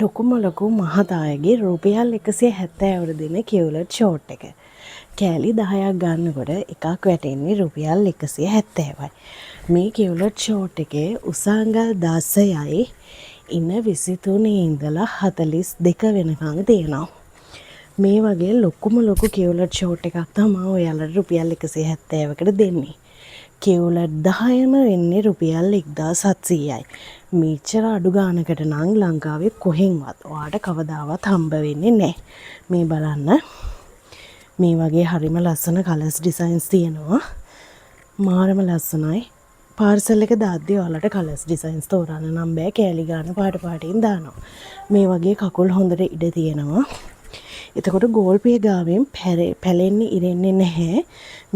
ලොකුම ලොකු මහතායගේ රුපියල් 170ට දෙන කියවලට් ෂෝට් එක. කෑලි 10ක් ගන්නකොට එකක් වැටෙන්නේ රුපියල් 170යි. මේ කියවලට් ෂෝට් එකේ උසාංගල් 16යි ඉන 23 ඉඳලා 42 වෙනකන් තියෙනවා. මේ වගේ ලොකුම ලොකු කියවලට් ෂෝට් එකක් තමයි ඔයාලට රුපියල් 170කට දෙන්නේ. කියවලට් 10ම වෙන්නේ රුපියල් 1700යි. මෙච්චර අඩු ගානකට නම් ලංකාවේ කොහෙන්වත් ඔයාට කවදාවත් හම්බ වෙන්නේ නැහැ. මේ බලන්න. මේ වගේ හරිම ලස්සන කලර්ස් ඩිසයින්ස් තියෙනවා. මාරම ලස්සනයි. පාර්සල් එක දාද්දී ඔයාලට කලර්ස් ඩිසයින්ස් තෝරන්න නම් බෑ. කෑලි ගන්න පාට පාටින් දානවා. මේ වගේ කකුල් හොඳට ඉඩ තියෙනවා. එතකොට ගෝල් පිය ගාවෙන් පැලෙන්නේ ඉරෙන්නේ නැහැ.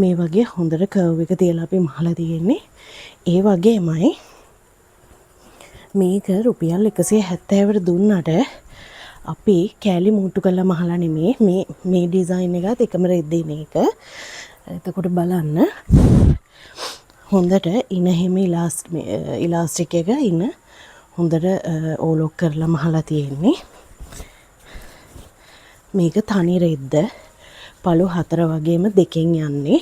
මේ වගේ හොඳට කර්ව් එක තියලා අපි මහලා තියෙන්නේ. ඒ වගේමයි මේක රුපියල් 170ට දුන්නට අපි කෑලි මුට්ටු කරලා මහලා නෙමේ මේ ඩිසයින් එකත් එකම රෙද්දෙන එක. එතකොට බලන්න හොඳට ඉන හැම ඉලාස්ටික් එක ඉන හොඳට ඕලොක් කරලා මහලා තියෙන්නේ. මේක තනි රෙද්ද පළු 4 වගේම දෙකෙන් යන්නේ.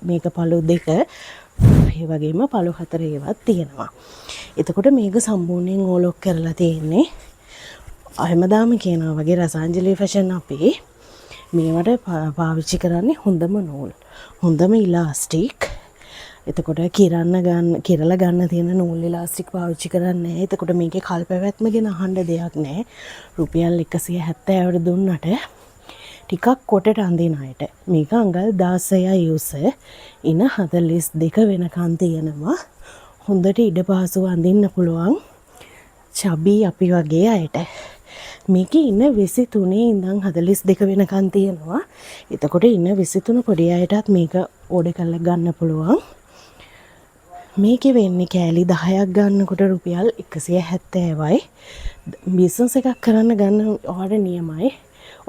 මේක පළු 2 ඒ වගේම පළු 4 ඒවත් තියෙනවා. එතකොට මේක සම්පූර්ණයෙන් ඕලොක් කරලා තියෙන්නේ. හැමදාම කියනවා වගේ රසාංජලි ෆැෂන් අපි මේවට පාවිච්චි කරන්නේ හොඳම නූල්, හොඳම ඉලාස්ටික්. එතකොට කිරලා ගන්න තියෙන නූල් ඉලාස්ටික් පාවිච්චි කරන්නේ. එතකොට මේකේ කල්පැවැත්ම ගැන අහන්න දෙයක් නැහැ. රුපියල් 170ට දුන්නට ටිකක් කොටට අඳින අයට මේක අඟල් 16යි උස ඉන 42 වෙනකන් තියෙනවා. හොඳට ඉඩ පහසුව අඳින්න පුළුවන් චබි අපි වගේ අයට. මේකේ ඉන 23 ඉඳන් 42 වෙනකන් තියෙනවා. එතකොට ඉන 23 පොඩි අයටත් මේක ඕඩර් කරලා ගන්න පුළුවන්. මේකේ වෙන්නේ කෑලි 10ක් ගන්නකොට රුපියල් 170යි. බිස්නස් එකක් කරන්න ගන්න ඔයාලට නියමයි.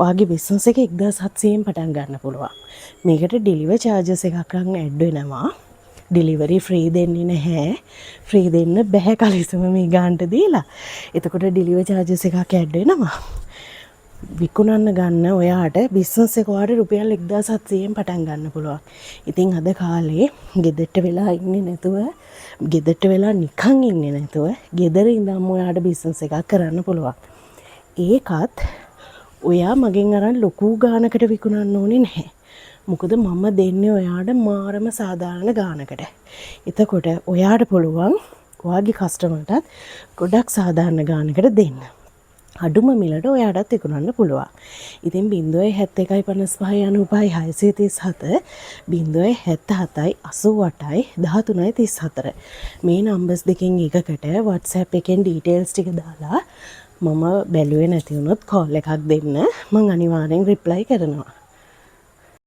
ඔයාගේ බිස්නස් එක 1700න් පටන් ගන්න පුළුවන්. මේකට ඩෙලිවරි චාර්ජස් එකක් ඇඩ් වෙනවා. ඩෙලිවරි ෆ්‍රී දෙන්නේ නැහැ. ෆ්‍රී දෙන්න බැහැ කලිසම මේ ගානට දීලා. එතකොට ඩෙලිවරි චාර්ජස් එකක් ඇඩ් වෙනවා. විකුණන්න ගන්න ඔයාට බිස්නස් එක ඔයාට රුපියල් 1700න් පටන් ගන්න පුළුවන්. ඉතින් අද කාලේ ගෙදරට වෙලා ඉන්නේ නැතුව, ගෙදරට වෙලා නිකන් ඉන්නේ නැතුව, ගෙදර ඉඳන්ම ඔයාට බිස්නස් එකක් කරන්න පුළුවන්. ඒකත් ඔයා මගෙන් අරන් ලොකු ගානකට විකුණන්න ඕනේ නැහැ. මොකද මම දෙන්නේ ඔයාට මාරම සාධාරණ ගානකට. එතකොට ඔයාට පුළුවන් ඔයාගේ කස්ටමර්ටත් ගොඩක් සාධාරණ ගානකට දෙන්න. අඩුම මිලට ඔයාටත් විකුණන්න පුළුවන්. ඉතින් 0.75 637 0.77 88යි 1334 මේ නම්බර්ස් දෙකෙන් එකකට WhatsApp එකෙන් ඩීටේල්ස් ටික දාලා මම බැලුවේ නැති වුණොත් කෝල් එකක් දෙන්න. මම අනිවාර්යෙන් රිප්ලයි කරනවා.